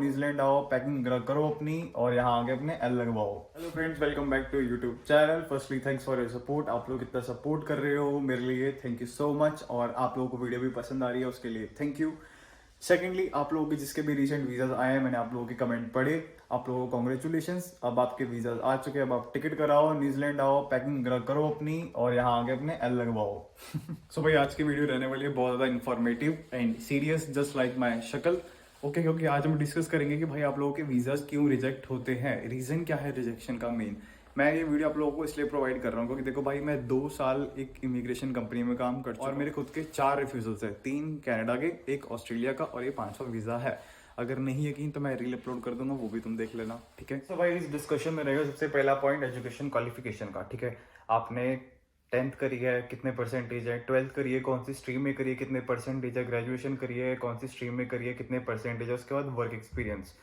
New Zealand आओ, packing करो अपनी और यहाँ आके अपने एल लगवाओ। Hello friends, welcome back to YouTube channel. Firstly thanks for your support. आप लोग इतना सपोर्ट कर रहे हो मेरे लिए, थैंक यू सो मच। और आप लोगों को वीडियो भी पसंद आ रही है, उसके लिए थैंक यू। सेकेंडली, आप लोगों के जिसके भी रिसेंट वीजाज आए हैं, मैंने आप लोगों के कमेंट पढ़े, आप लोगों को कॉन्ग्रेचुलेशंस। अब आपके वीजाज आ चुके हैं, अब आप टिकट कराओ, न्यूजीलैंड आओ, पैकिंग करो अपनी और यहाँ आके अपने एल लगवाओ। सो भाई, आज की वीडियो रहने वाली है बहुत ज़्यादा informative and serious, just like my शक्ल। ओके, क्योंकि आज हम डिस्कस करेंगे कि भाई आप लोगों के वीजाज क्यों रिजेक्ट होते हैं, रीजन क्या है रिजेक्शन का मेन। मैं ये वीडियो आप लोगों को इसलिए प्रोवाइड कर रहा हूँ क्योंकि देखो भाई, मैं 2 साल एक इमिग्रेशन कंपनी में काम कर चुका हूं और मेरे खुद के 4 रिफ्यूजल्स है, 3 कनाडा के, 1 ऑस्ट्रेलिया का और ये 5वां वीजा है। अगर नहीं यकीन तो मैं रील अपलोड कर दूंगा, वो भी तुम देख लेना, ठीक है। तो भाई इस डिस्कशन में रहेगा सबसे पहला पॉइंट एजुकेशन क्वालिफिकेशन का, ठीक है। आपने 10th करी है, कितने परसेंटेज है, 12th करी है, कौन सी स्ट्रीम में करी है, कितने परसेंटेज है, ग्रेजुएशन करी है, कौन सी स्ट्रीम में करी है, कितने परसेंटेज है, उसके बाद वर्क एक्सपीरियंस।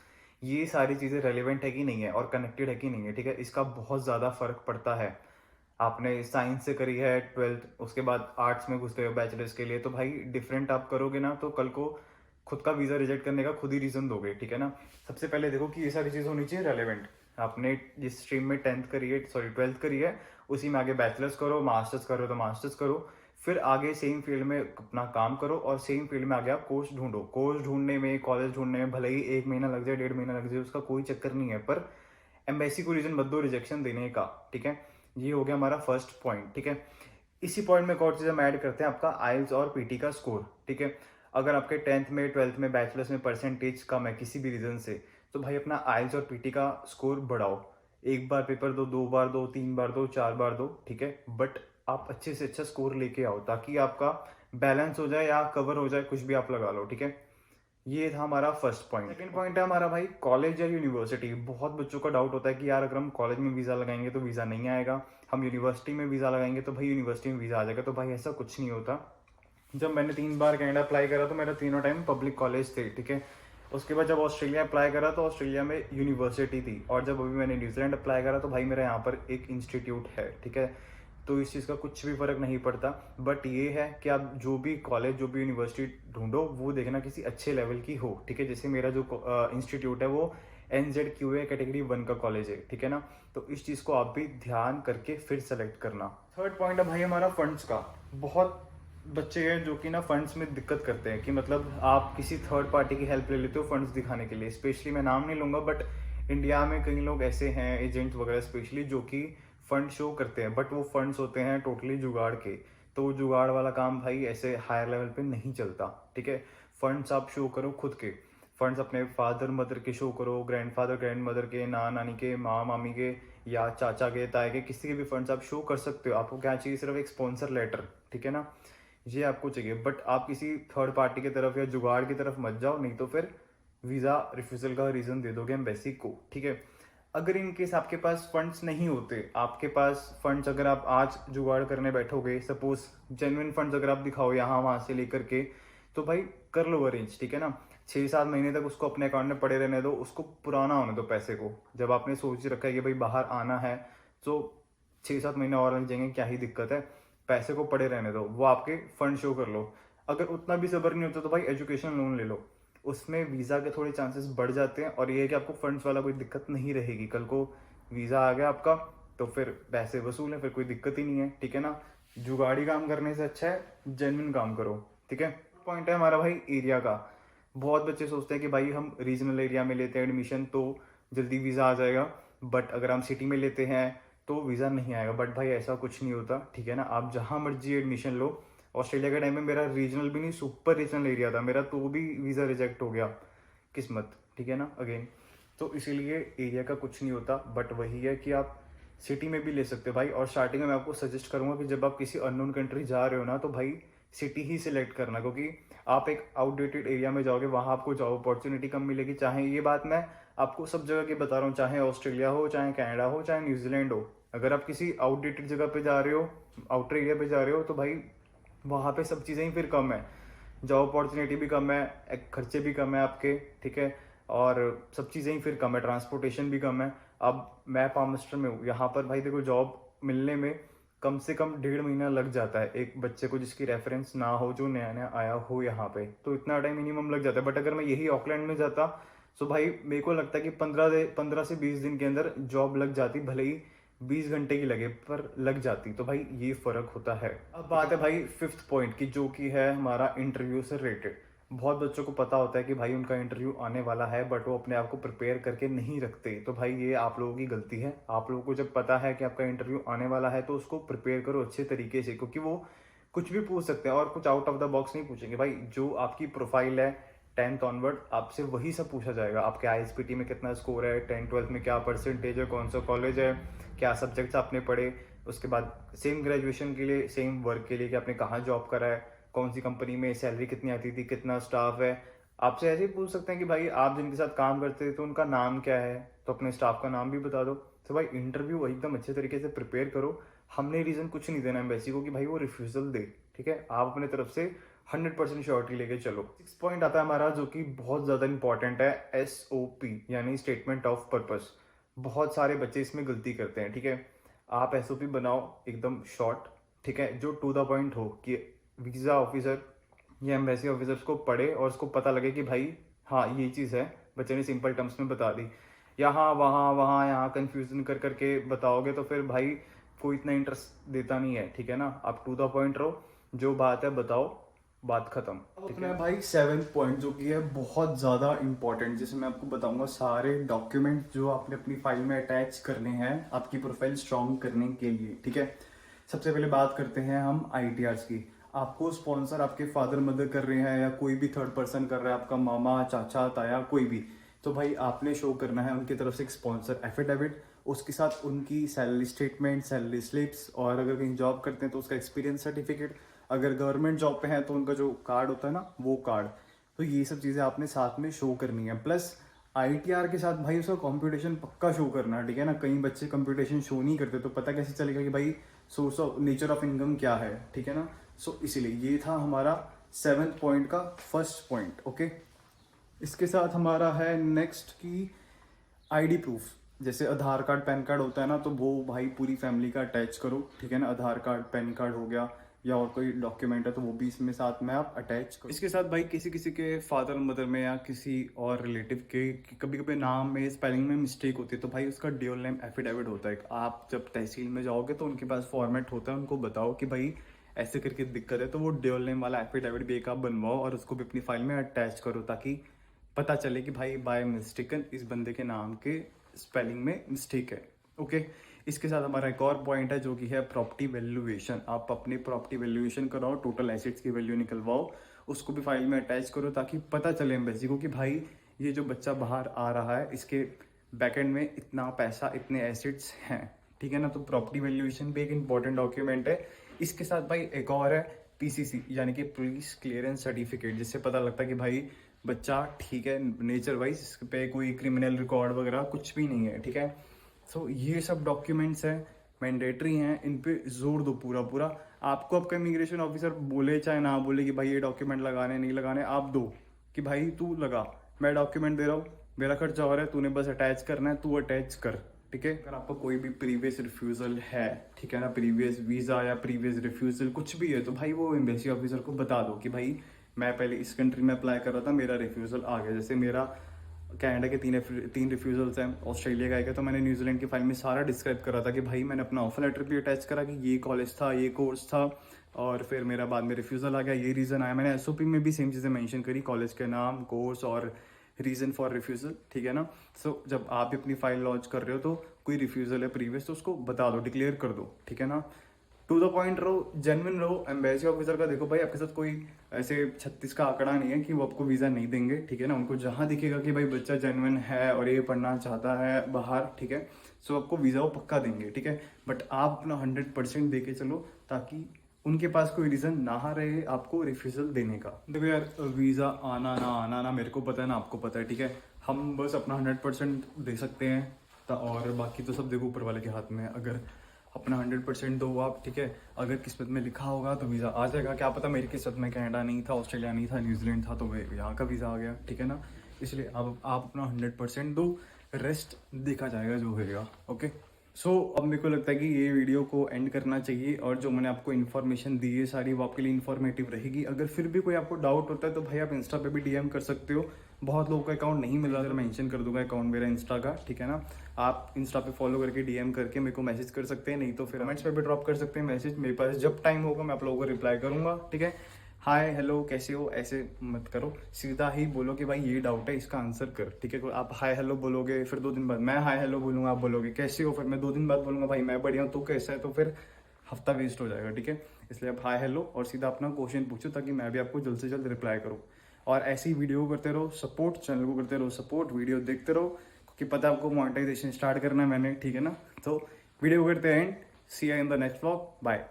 ये सारी चीज़ें रेलिवेंट है कि नहीं है और कनेक्टेड है कि नहीं है, ठीक है। इसका बहुत ज़्यादा फर्क पड़ता है। आपने साइंस से करी है 12th, उसके बाद आर्ट्स में घुसते हो बैचलर्स के लिए, तो भाई डिफरेंट आप करोगे ना तो कल को खुद का वीज़ा रिजेक्ट करने का खुद ही रीज़न दोगे, ठीक है ना। सबसे पहले देखो कि ये सारी चीज़ होनी चाहिए रेलिवेंट। आपने जिस स्ट्रीम में 10th करी है, सॉरी 12th करी है, उसी में आगे बैचलर्स करो, मास्टर्स करो तो मास्टर्स करो, फिर आगे सेम फील्ड में अपना काम करो और सेम फील्ड में आगे आप कोर्स ढूंढो। कोर्स ढूंढने में, कॉलेज ढूंढने में भले ही 1 महीना लग जाए, 1.5 महीना लग जाए, उसका कोई चक्कर नहीं है, पर एम्बेसी को रीजन मत दो रिजेक्शन देने का, ठीक है। ये हो गया हमारा फर्स्ट पॉइंट, ठीक है। इसी पॉइंट में एक और चीज़ हम ऐड करते हैं, आपका आइल्स और पीटी का स्कोर, ठीक है। अगर आपके 10th में, 12th में, बैचलर्स में परसेंटेज कम है किसी भी रीजन से, तो भाई अपना आइल्स और पीटी का स्कोर बढ़ाओ। 1 बार पेपर दो, 2 बार दो, 3 बार दो, 4 बार दो, ठीक है, बट आप अच्छे से अच्छा स्कोर लेके आओ ताकि आपका बैलेंस हो जाए या कवर हो जाए, कुछ भी आप लगा लो, ठीक है। ये था हमारा फर्स्ट पॉइंट। सेकंड पॉइंट है हमारा भाई कॉलेज या यूनिवर्सिटी। बहुत बच्चों का डाउट होता है कि यार अगर हम कॉलेज में वीज़ा लगाएंगे तो वीज़ा नहीं आएगा, हम यूनिवर्सिटी में वीज़ा लगाएंगे तो भाई यूनिवर्सिटी में वीज़ा आ जाएगा। तो भाई ऐसा कुछ नहीं होता। जब मैंने 3 बार कनाडा अप्लाई करा तो मेरा तीनों टाइम पब्लिक कॉलेज थे, ठीक है। उसके बाद जब ऑस्ट्रेलिया अप्लाई करा तो ऑस्ट्रेलिया में यूनिवर्सिटी थी, और जब अभी मैंने न्यूजीलैंड अप्लाई करा तो भाई मेरा यहाँ पर एक इंस्टीट्यूट है, ठीक है। तो इस चीज़ का कुछ भी फर्क नहीं पड़ता। बट ये है कि आप जो भी कॉलेज, जो भी यूनिवर्सिटी ढूंढो, वो देखना किसी अच्छे लेवल की हो, ठीक है। जैसे मेरा जो इंस्टीट्यूट है वो NZQA कैटेगरी 1 का कॉलेज है, ठीक है ना। तो इस चीज़ को आप भी ध्यान करके फिर सेलेक्ट करना। थर्ड पॉइंट है भाई हमारा फंड्स का। बहुत बच्चे हैं जो कि ना फंड्स में दिक्कत करते हैं कि मतलब आप किसी थर्ड पार्टी की हेल्प ले लेते हो फंड्स दिखाने के लिए। स्पेशली मैं नाम नहीं लूंगा, बट इंडिया में कई लोग ऐसे हैं, एजेंट्स वगैरह स्पेशली, जो कि फंड शो करते हैं, बट वो फंड्स होते हैं टोटली जुगाड़ के। तो वो जुगाड़ वाला काम भाई ऐसे हायर लेवल पे नहीं चलता, ठीक है। फंड्स आप शो करो खुद के। फंड्स अपने फादर मदर के शो करो, ग्रैंडफादर ग्रैंड मदर के, नानी के, माँ मामी के, या चाचा के, ताए के, किसी के भी फंड्स आप शो कर सकते हो। आपको क्या चाहिए, सिर्फ एक स्पॉन्सर लेटर, ठीक है ना, ये आपको चाहिए। बट आप किसी थर्ड पार्टी की तरफ या जुगाड़ की तरफ मत जाओ, नहीं तो फिर वीज़ा रिफ्यूजल का रीज़न दे दोगे एम्बेसी को, ठीक है। अगर इन केस आपके पास फंड्स नहीं होते, आपके पास फंड्स अगर आप आज जुगाड़ करने बैठोगे, सपोज जेन्युइन फंड्स अगर आप दिखाओ यहाँ वहाँ से लेकर के, तो भाई कर लो अरेंज, ठीक है ना। 6-7 महीने तक उसको अपने अकाउंट में पड़े रहने दो, उसको पुराना होने दो पैसे को। जब आपने सोच रखा है कि भाई बाहर आना है, तो 6-7 महीने और लग जाएंगे, क्या ही दिक्कत है, पैसे को पड़े रहने दो, वो आपके फंड शो कर लो। अगर उतना भी सब्र नहीं होता तो भाई एजुकेशन लोन ले लो, उसमें वीज़ा के थोड़े चांसेस बढ़ जाते हैं। और ये है कि आपको फंड्स वाला कोई दिक्कत नहीं रहेगी। कल को वीज़ा आ गया आपका तो फिर पैसे वसूल है, फिर कोई दिक्कत ही नहीं है, ठीक है ना। जुगाड़ी काम करने से अच्छा है जेन्युइन काम करो, ठीक है। पॉइंट है हमारा भाई एरिया का। बहुत बच्चे सोचते हैं कि भाई हम रीजनल एरिया में लेते हैं एडमिशन तो जल्दी वीज़ा आ जाएगा, बट अगर हम सिटी में लेते हैं तो वीज़ा नहीं आएगा। बट भाई ऐसा कुछ नहीं होता, ठीक है ना। आप जहाँ मर्जी एडमिशन लो। ऑस्ट्रेलिया के टाइम में मेरा रीजनल भी नहीं, सुपर रीजनल एरिया था मेरा, तो भी वीज़ा रिजेक्ट हो गया, किस्मत, ठीक है ना, अगेन। तो इसीलिए एरिया का कुछ नहीं होता, बट वही है कि आप सिटी में भी ले सकते हो भाई। और स्टार्टिंग में मैं आपको सजेस्ट करूंगा कि जब आप किसी अननोन कंट्री जा रहे हो ना, तो भाई सिटी ही सिलेक्ट करना, क्योंकि आप एक आउटडेटेड एरिया में जाओगे, वहाँ आपको जॉब अपॉर्चुनिटी कम मिलेगी। चाहे ये बात मैं आपको सब जगह की बता रहा हूँ, चाहे ऑस्ट्रेलिया हो, चाहे कनाडा हो, चाहे न्यूजीलैंड हो। अगर आप किसी आउटडेटेड जगह पे जा रहे हो, आउटर एरिया पे जा रहे हो, तो भाई वहाँ पे सब चीज़ें ही फिर कम है, जॉब अपॉर्चुनिटी भी कम है, खर्चे भी कम है आपके, ठीक है। और सब चीज़ें ही फिर कम है, ट्रांसपोर्टेशन भी कम है। अब मैं पामस्टर में हूँ, यहाँ पर भाई देखो जॉब मिलने में कम से कम 1.5 महीना लग जाता है एक बच्चे को जिसकी रेफरेंस ना हो, जो नया नया आया हो यहाँ पे, तो इतना टाइम मिनिमम लग जाता है। बट अगर मैं यही ऑकलैंड में जाता, सो भाई मेरे को लगता है कि 15 से 20 दिन के अंदर जॉब लग जाती, भले ही 20 घंटे की लगे पर लग जाती। तो भाई ये फर्क होता है। अब बात है भाई फिफ्थ पॉइंट की, जो कि है हमारा इंटरव्यू से रिलेटेड। बहुत बच्चों को पता होता है कि भाई उनका इंटरव्यू आने वाला है, बट वो अपने आप को प्रिपेयर करके नहीं रखते। तो भाई ये आप लोगों की गलती है। आप लोगों को जब पता है कि आपका इंटरव्यू आने वाला है तो उसको प्रिपेयर करो अच्छे तरीके से, क्योंकि वो कुछ भी पूछ सकते हैं और कुछ आउट ऑफ द बॉक्स नहीं पूछेंगे। भाई जो आपकी प्रोफाइल है 10th ऑनवर्ड, आपसे वही सब पूछा जाएगा। आपके ISPT में कितना स्कोर है, 10th-12th में क्या परसेंटेज है, कौन सा कॉलेज है, क्या सब्जेक्ट्स आपने पढ़े, उसके बाद सेम ग्रेजुएशन के लिए, सेम वर्क के लिए कि आपने कहाँ जॉब करा है, कौन सी कंपनी में, सैलरी कितनी आती थी, कितना स्टाफ है। आपसे ऐसे ही पूछ सकते हैं कि भाई आप जिनके साथ काम करते थे तो उनका नाम क्या है, तो अपने स्टाफ का नाम भी बता दो। तो भाई इंटरव्यू एकदम अच्छे तरीके से प्रिपेयर करो। हमने रीज़न कुछ नहीं देना एम्बेसी को कि भाई वो रिफ्यूज़ल दे, ठीक है। आप अपने तरफ से 100% श्योरिटी लेके चलो। 6 पॉइंट आता है हमारा, जो कि बहुत ज़्यादा इंपॉर्टेंट है, SOP यानी स्टेटमेंट ऑफ पर्पस। बहुत सारे बच्चे इसमें गलती करते हैं, ठीक है। आप SOP बनाओ एकदम शॉर्ट, ठीक है, जो टू द पॉइंट हो, कि वीज़ा ऑफिसर या एम्बेसी ऑफिसर्स को पढ़े और उसको पता लगे कि भाई हाँ ये चीज़ है, बच्चे ने सिंपल टर्म्स में बता दी। यहाँ वहाँ वहाँ यहाँ कन्फ्यूजन कर करके बताओगे तो फिर भाई कोई इतना इंटरेस्ट देता नहीं है, ठीक है ना। आप टू द पॉइंट रहो, जो बात है बताओ, बात खत्म। अपना भाई 7th पॉइंट जो कि है बहुत ज़्यादा इंपॉर्टेंट, जिसमें मैं आपको बताऊंगा सारे डॉक्यूमेंट जो आपने अपनी फाइल में अटैच करने हैं आपकी प्रोफाइल स्ट्रॉन्ग करने के लिए, ठीक है। सबसे पहले बात करते हैं हम ITRs की। आपको स्पॉन्सर आपके फादर मदर कर रहे हैं या कोई भी थर्ड पर्सन कर रहा है, आपका मामा चाचा ताया कोई भी, तो भाई आपने शो करना है उनकी तरफ से एक स्पॉन्सर एफिडेविट, उसके साथ उनकी सैलरी स्टेटमेंट, सैलरी स्लिप्स, और अगर कहीं जॉब करते हैं तो उसका एक्सपीरियंस सर्टिफिकेट, अगर गवर्नमेंट जॉब पे है तो उनका जो कार्ड होता है ना वो कार्ड। तो ये सब चीज़ें आपने साथ में शो करनी है। प्लस ITR के साथ भाई उसका कंप्यूटेशन पक्का शो करना है, ठीक है ना। कई बच्चे कंप्यूटेशन शो नहीं करते तो पता कैसे चलेगा कि भाई source of nature of income क्या है, ठीक है ना। सो इसीलिए ये था हमारा 7th पॉइंट का फर्स्ट पॉइंट, ओके। इसके साथ हमारा है नेक्स्ट की ID प्रूफ। जैसे आधार कार्ड पैन कार्ड होता है ना, तो वो भाई पूरी फैमिली का अटैच करो, ठीक है ना। आधार कार्ड पैन कार्ड हो गया या और कोई डॉक्यूमेंट है तो वो भी इसमें साथ में आप अटैच करो। इसके साथ भाई किसी किसी के फादर मदर में या किसी और रिलेटिव के कभी कभी नाम में स्पेलिंग में मिस्टेक होती है, तो भाई उसका ड्यूल नेम एफिडेविट होता है। आप जब तहसील में जाओगे तो उनके पास फॉर्मेट होता है, उनको बताओ कि भाई ऐसे करके दिक्कत है, तो वो ड्यूल नेम वाला एफिडेविट भी एक आप बनवाओ और उसको भी अपनी फाइल में अटैच करो, ताकि पता चले कि भाई बाय मिस्टेकन इस बंदे के नाम के स्पेलिंग में मिस्टेक है, ओके। इसके साथ हमारा एक और पॉइंट है जो कि है प्रॉपर्टी वैल्यूएशन। आप अपनी प्रॉपर्टी वैल्यूएशन कराओ, टोटल एसेट्स की वैल्यू निकलवाओ, उसको भी फाइल में अटैच करो, ताकि पता चले एम्बेसी को कि भाई ये जो बच्चा बाहर आ रहा है इसके बैकएंड में इतना पैसा, इतने एसेट्स हैं, ठीक है ना। तो प्रॉपर्टी वैल्यूएशन भी एक इंपॉर्टेंट डॉक्यूमेंट है। इसके साथ भाई एक और है PCC यानी कि पुलिस क्लियरेंस सर्टिफिकेट, जिससे पता लगता है कि भाई बच्चा ठीक है नेचर वाइज, इस पे कोई क्रिमिनल रिकॉर्ड वगैरह कुछ भी नहीं है, ठीक है। सो ये सब डॉक्यूमेंट्स हैं, मैंडेटरी हैं, इन पे जोर दो पूरा पूरा। आपको आपका इमिग्रेशन ऑफिसर बोले चाहे ना बोले कि भाई ये डॉक्यूमेंट लगाने नहीं लगाने, आप दो कि भाई तू लगा, मैं डॉक्यूमेंट दे रहा हूँ, मेरा खर्चा हो रहा है, तूने बस अटैच करना है, तू अटैच कर, ठीक है। अगर आपका कोई भी प्रीवियस रिफ्यूजल है, ठीक है ना, प्रीवियस वीज़ा या प्रीवियस रिफ्यूजल कुछ भी है, तो भाई वो एम्बेसी ऑफिसर को बता दो कि भाई मैं पहले इस कंट्री में अप्लाई कर रहा था, मेरा रिफ्यूज़ल आ गया। जैसे मेरा कनाडा के तीन रिफ्यूजल्स हैं, ऑस्ट्रेलिया का एक है, तो मैंने न्यूजीलैंड की फाइल में सारा डिस्क्राइब करा था कि भाई मैंने अपना ऑफर लेटर भी अटैच करा कि ये कॉलेज था, ये कोर्स था, और फिर मेरा बाद में रिफ्यूज़ल आ गया, ये रीज़न आया। मैंने SOP में भी सेम चीज़ें मेंशन करी, कॉलेज के नाम, कोर्स और रीज़न फॉर रिफ्यूज़ल, ठीक है ना। सो जब आप भी अपनी फाइल लॉन्च कर रहे हो तो कोई रिफ्यूज़ल है प्रीवियस तो उसको बता दो, डिक्लेयर कर दो, ठीक है ना। टू द पॉइंट रहो, जेन्युइन रहो। एम्बेसी ऑफिसर का देखो भाई आपके साथ कोई ऐसे 36 का आंकड़ा नहीं है कि वो आपको वीज़ा नहीं देंगे, ठीक है ना। उनको जहाँ दिखेगा कि भाई बच्चा जेन्युइन है और ये पढ़ना चाहता है बाहर, ठीक है, सो आपको वीज़ा वो पक्का देंगे, ठीक है। बट आप अपना 100% दे के चलो, ताकि उनके पास कोई रीज़न ना रहे आपको रिफ्यूज़ल देने का। देखो यार, वीज़ा आना ना मेरे को पता है ना आपको पता है, ठीक है। हम बस अपना 100% दे सकते हैं और बाकी तो सब देखो ऊपर वाले के हाथ में है। अगर अपना 100% दो आप, ठीक है। अगर किस्मत में लिखा होगा तो वीज़ा आ जाएगा। क्या पता मेरी किस्मत में कनाडा नहीं था, ऑस्ट्रेलिया नहीं था, न्यूजीलैंड था, तो यहाँ का वीज़ा आ गया, ठीक है ना। इसलिए आप अपना 100% दो, रेस्ट देखा जाएगा जो होएगा, ओके। सो अब मेरे को लगता है कि ये वीडियो को एंड करना चाहिए, और जो मैंने आपको इन्फॉर्मेशन दी है सारी वो आपके लिए इन्फॉर्मेटिव रहेगी। अगर फिर भी कोई आपको डाउट होता है तो भाई आप इंस्टा पे भी डीएम कर सकते हो। बहुत लोगों का अकाउंट नहीं मिला, अगर मेंशन कर दूंगा अकाउंट मेरा इंस्टा का, ठीक है ना। आप इंस्टा पे फॉलो करके डीएम करके मेरे को मैसेज कर सकते हैं, नहीं तो फिर कमेंट्स पे भी ड्रॉप कर सकते हैं मैसेज। मेरे पास जब टाइम होगा मैं आप लोगों को रिप्लाई करूंगा, ठीक है। हाय हेलो कैसे हो ऐसे मत करो, सीधा ही बोलो कि भाई ये डाउट है इसका आंसर कर, ठीक है। आप हाय हेलो बोलोगे, फिर 2 दिन बाद मैं हाय हेलो बोलूंगा, आप बोलोगे कैसे हो, फिर मैं 2 दिन बाद बोलूंगा भाई मैं बढ़िया हूँ तू कैसा है, तो फिर हफ्ता वेस्ट हो जाएगा, ठीक है। इसलिए आप हाय हेलो और सीधा अपना क्वेश्चन पूछो, ताकि मैं भी आपको जल्द से जल्द रिप्लाई करूँ। और ऐसी वीडियो करते रहो सपोर्ट, चैनल को करते रहो सपोर्ट, वीडियो देखते रहो, क्योंकि पता है आपको मोनेटाइजेशन स्टार्ट करना है मैंने, ठीक है ना। तो वीडियो करते हैं and, see you in the next vlog, bye.